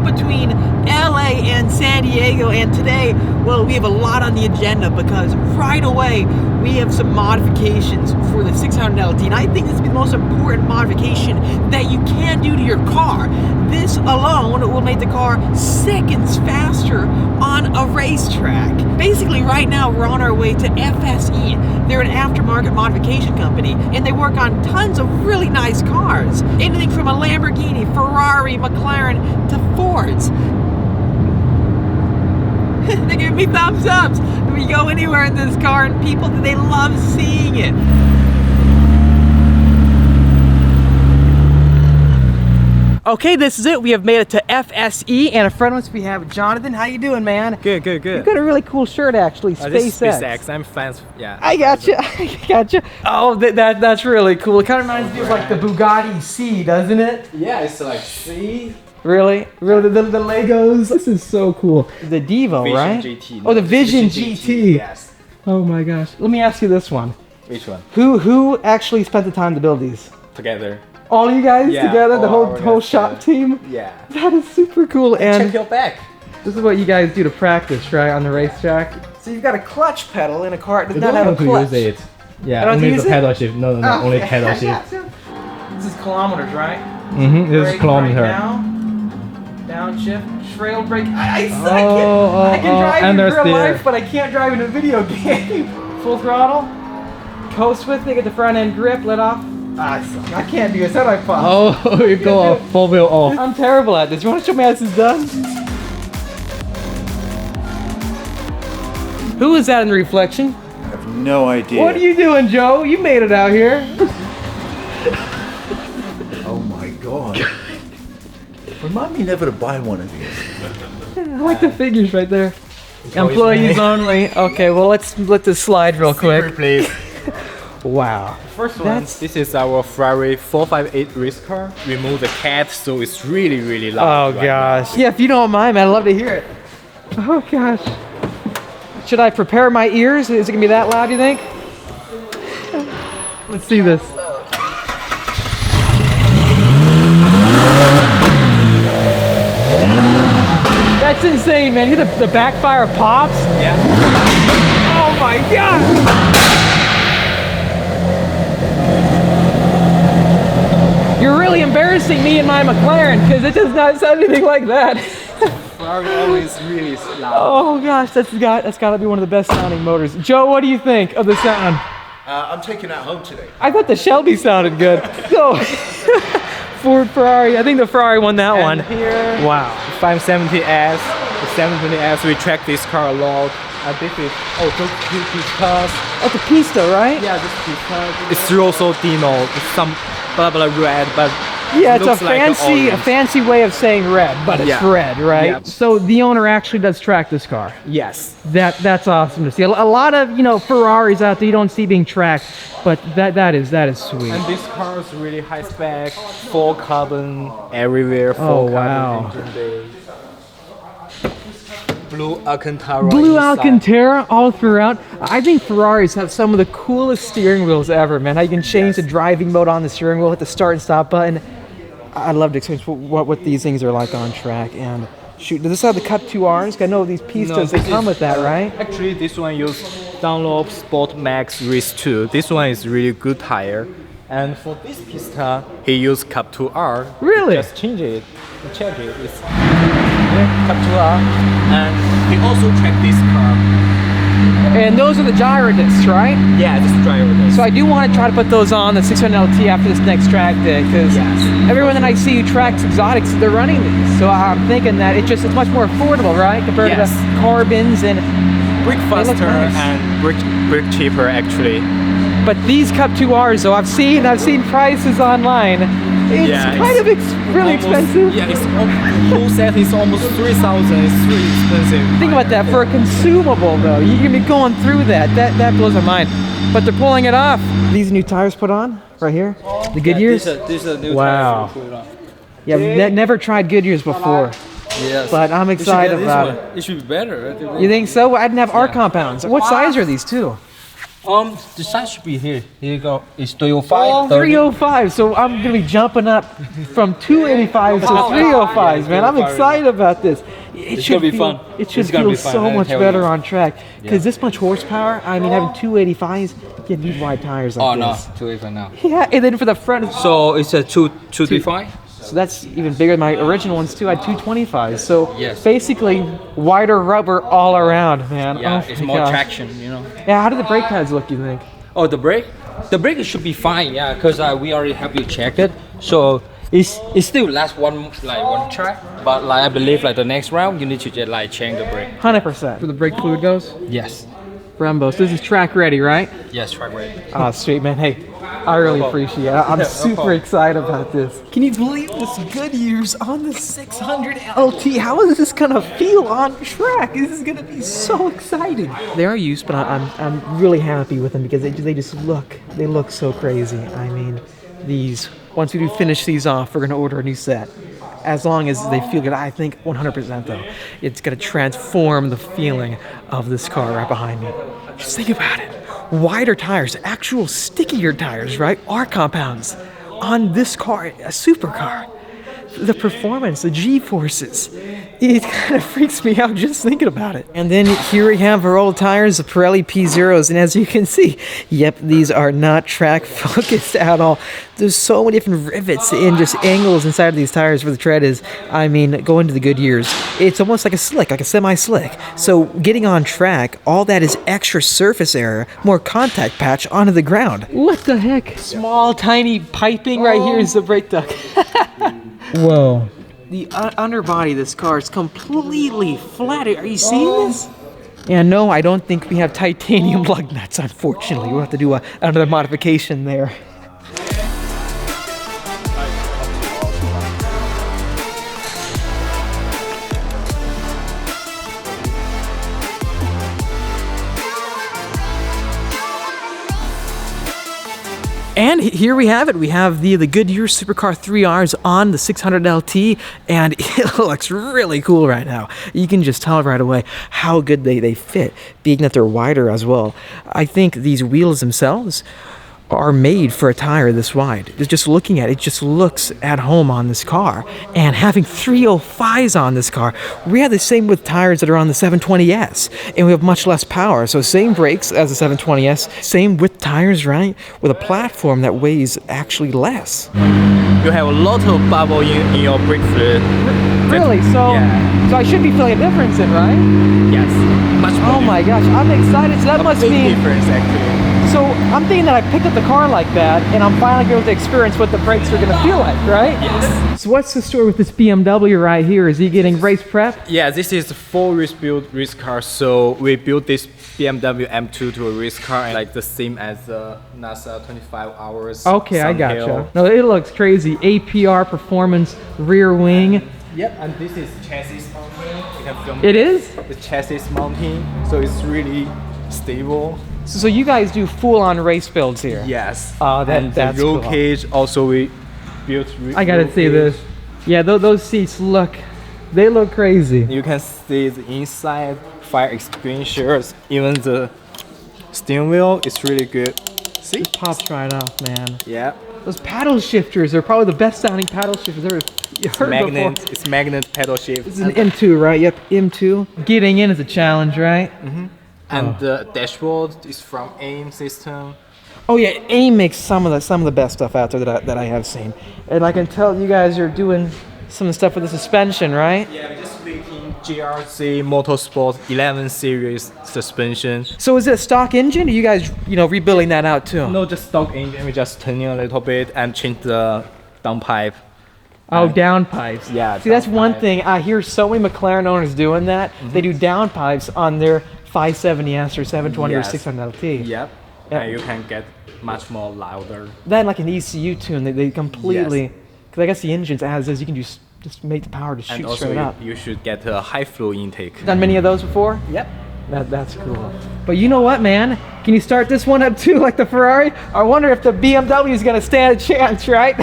between LA and San Diego, and today, well, we have a lot on the agenda because right away we have some modifications for the 600 LT, and I think this is the most important modification that you can do to your car. This alone will make the car seconds faster on a racetrack. Basically, right now we're on our way to FSE. They're an aftermarket modification company, and they work on tons of really nice cars. Anything from a Lamborghini, Ferrari, McLaren, to Fords. They give me thumbs ups. We go anywhere in this car, and people, they love seeing it. Okay, this is it. We have made it to FSE, and in front of us we have Jonathan. How you doing, man? Good. You've got a really cool shirt, actually. SpaceX. This is SpaceX. I'm fans. Yeah. I gotcha. Oh, that's really cool. It kind of reminds me of like the Bugatti C, doesn't it? Yeah, it's like C. Really? The Legos? This is so cool. The Devo, Vision right? GT. Oh, the Vision GT. Yes. Oh my gosh. Let me ask you this one. Which one? Who actually spent the time to build these? Together. All you guys together? The whole shop team? Yeah. That is super cool. And check your back. This is what you guys do to practice, right? On the racetrack. So you've got a clutch pedal in a car that does not have a clutch. To use it. Yeah, only the pedal shift. No, only pedal shift. This is kilometers, right? This is kilometer. Downshift, trail brake. I can drive in real life, but I can't drive in a video game. Full throttle, coast with it, get the front end grip, let off. I can't do this. How do I pause? Oh, you go off, 4-wheel off. I'm terrible at this. You want to show me how this is done? Who is that in the reflection? I have no idea. What are you doing, Joe? You made it out here. Oh my god. Remind me never to buy one of these. I like the figures right there. Employees only. Okay, well let's let this slide real quick. Please. Wow. First one. This is our Ferrari 458 race car. Remove the cat, so it's really loud. Oh gosh. Yeah, if you don't mind, man, I'd love to hear it. Oh gosh. Should I prepare my ears? Is it gonna be that loud, you think? Let's see this. That's insane, man. You hear the backfire pops? Yeah. Oh my god! You're really embarrassing me and my McLaren because it does not sound anything like that. Ferrari always really loud. Oh gosh, that's got to be one of the best sounding motors. Joe, what do you think of the sound? I'm taking that home today. I thought the Shelby sounded good. So, Ford Ferrari, I think the Ferrari won that one. Here, wow. 570S, the 720S, we track this car a lot. This is also two pistas. Oh, the Pista, right? Yeah, this pista. It's also Dino. It's some blah red, but yeah, it's a fancy way of saying red, but it's red, right? Yeah. So the owner actually does track this car. Yes. That's awesome to see. A lot of Ferraris out there you don't see being tracked, but that is sweet. And this car is really high spec, full carbon everywhere. Oh wow. Engine bay. Blue Alcantara. Blue Alcantara all throughout. I think Ferraris have some of the coolest steering wheels ever, man. How you can change the driving mode on the steering wheel, hit the start and stop button. I'd love to experience what these things are like on track. And shoot, does this have the Cup 2Rs? I know these Pistas, they come with that, right? Actually, this one uses Dunlop Sport Max Race 2. This one is really good tire. And for this Pista, he used Cup 2R. Really? Just change it. Check it. It's Cup 2R. And he also checked this car. And those are the gyro discs, right? Yeah, this is gyro disc. So I do want to try to put those on the 600 LT after this next track day, because everyone that I see who tracks exotics, they're running these. So I'm thinking that it's much more affordable, right, compared to the carbons and brick faster and brick cheaper actually. But these Cup 2Rs, though, I've seen prices online. It's kind of really expensive. Yeah, whole set is almost 3,000. It's really expensive. Think about that for a consumable, though. You're gonna be going through that. That blows my mind. But they're pulling it off. These new tires put on right here. The Goodyears. These are new tires put on. Yeah, never tried Goodyears before. Yes. But I'm excited about it. It should be better. Right? You think so? I didn't have R compounds. What size are these too? The size should be here. Here you go. It's 305. Oh, 30. 305. So I'm gonna be jumping up from 285 to 305s, man. I'm excited about this. It's gonna be fun. It should It's gonna feel be fun, so I much tell better you. on track because this much horsepower. I mean, having 285s, you need wide tires like Oh no, this. 285 now. Yeah, and then for the front, So it's a 235. so that's even bigger than my original ones too. I had 225s. So Yes. basically, wider rubber all around, man. Yeah, Oh it's my more gosh. traction, you know. Yeah, how do the brake pads look? You think? Oh, the brake? The brake should be fine, yeah, because we already have you checked it. So it still lasts one track, but like I believe like the next round you need to just like change the brake. 100%. Where the brake fluid goes? Yes. Brembos. This is track ready, right? Yes, track ready. Oh, sweet, man. Hey, I really appreciate it. I'm super excited about this. Can you believe this Goodyear's on the 600 LT? How is this gonna feel on track? This is gonna be so exciting. They are used, but I'm really happy with them because they just look so crazy. I mean, once we do finish these off, we're gonna order a new set. As long as they feel good, I think 100% though, it's gonna transform the feeling of this car right behind me. Just think about it. Wider tires, actual stickier tires, right? R compounds on this car, a supercar. The performance, the G-forces, it kind of freaks me out just thinking about it. And then here we have our old tires, the Pirelli P0s, and as you can see, yep, these are not track focused at all. There's so many different rivets and just angles inside of these tires where the tread is. I mean, go into the Goodyears. It's almost like a slick, like a semi-slick. So getting on track, all that is extra surface area, more contact patch onto the ground. What the heck? Small, tiny piping right here is the brake duct. Whoa. The underbody of this car is completely flat. Are you seeing this? Yeah, no, I don't think we have titanium lug nuts, unfortunately. We'll have to do another modification there. And here we have it. We have the Goodyear Supercar 3Rs on the 600 LT, and it looks really cool right now. You can just tell right away how good they fit, being that they're wider as well. I think these wheels themselves are made for a tire this wide. Just looking at it, just looks at home on this car. And having 305s on this car, we have the same with tires that are on the 720S, and we have much less power. So same brakes as the 720S, same width tires, right? With a platform that weighs actually less. You have a lot of bubble in your brake fluid. Really? So, Yeah. so I should be feeling a difference in, right? Yes. Much more. Oh my gosh, I'm excited. So that A must big mean. difference actually. So I'm thinking that I picked up the car like that, and I'm finally going to experience what the brakes are going to feel like, right? Yes. So what's the story with this BMW right here? Is he getting race prep? Yeah, this is a full race-built race car. So we built this BMW M2 to a race car, like the same as the NASA 25 hours. Okay, I Sun gotcha. Hill. No, it looks crazy. APR performance, rear wing. Yep, and this is chassis mounting. You can film It is? the chassis mounting, so it's really stable. So you guys do full-on race builds here? Yes. Oh, and that's the roll cool. cage also we built. I gotta roll see cage. this. Yeah, those seats look crazy. You can see the inside, fire extinguishers, even the steering wheel is really good. See? It pops right off, man. Yeah. Those paddle shifters are probably the best sounding paddle shifters I've ever heard Magnet, before. it's magnet pedal shift. This is an M2, right? Yep, M2. Getting in is a challenge, right? And the dashboard is from AIM system. Oh yeah, AIM makes some of the best stuff out there that I have seen, and I can tell you guys are doing some of the stuff with the suspension, right? Yeah, we're just making GRC Motorsport 11 series suspension. So is it a stock engine? Or you guys, rebuilding that out too? No, just stock engine. We just tuning a little bit and change the downpipe. Oh, downpipes. Yeah, See, that's one downpipe. thing. I hear so many McLaren owners doing that. They do downpipes on their 570S or 720 Yes. or 600 LT. Yep. Yeah. And you can get much more louder. Then like an ECU tune, they completely, because I guess the engines as is, you can just make the power to shoot And also straight up. you should get a high flow intake. Done many of those before? Yep. That's cool. But you know what, man? Can you start this one up too, like the Ferrari? I wonder if the BMW is gonna stand a chance, right?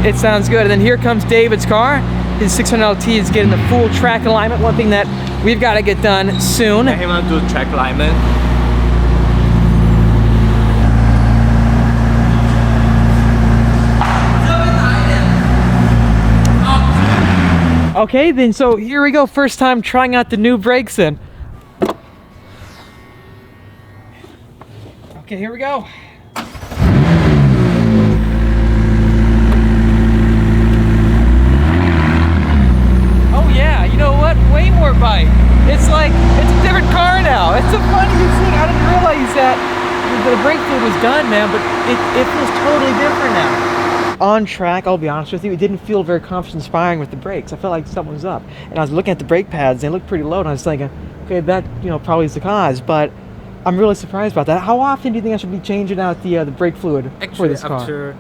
It sounds good. And then here comes David's car. His 600 LT is getting the full track alignment. One thing that we've got to get done soon. He want to do track alignment. Okay, then so here we go. First time trying out the new brakes then. Okay, here we go. Oh yeah, you know what? Way more bite. It's like, it's a different car now. It's the funniest thing. I didn't realize that the brake fluid was done, man, but it feels totally different now. On track, I'll be honest with you, it didn't feel very confidence inspiring with the brakes. I felt like something was up. And I was looking at the brake pads, they looked pretty low, and I was thinking, okay, that, you know, probably is the cause, but I'm really surprised about that. How often do you think I should be changing out the brake fluid for this car?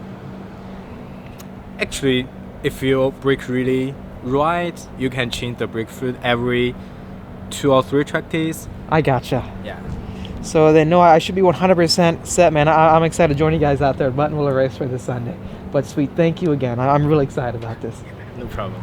Actually, if your brake really right, you can change the brake fluid every 2 or 3 track days. I gotcha. Yeah. So then, no, I should be 100% set, man. I'm excited to join you guys out there at Buttonwillow Raceway this Sunday. But sweet, thank you again. I'm really excited about this. No problem.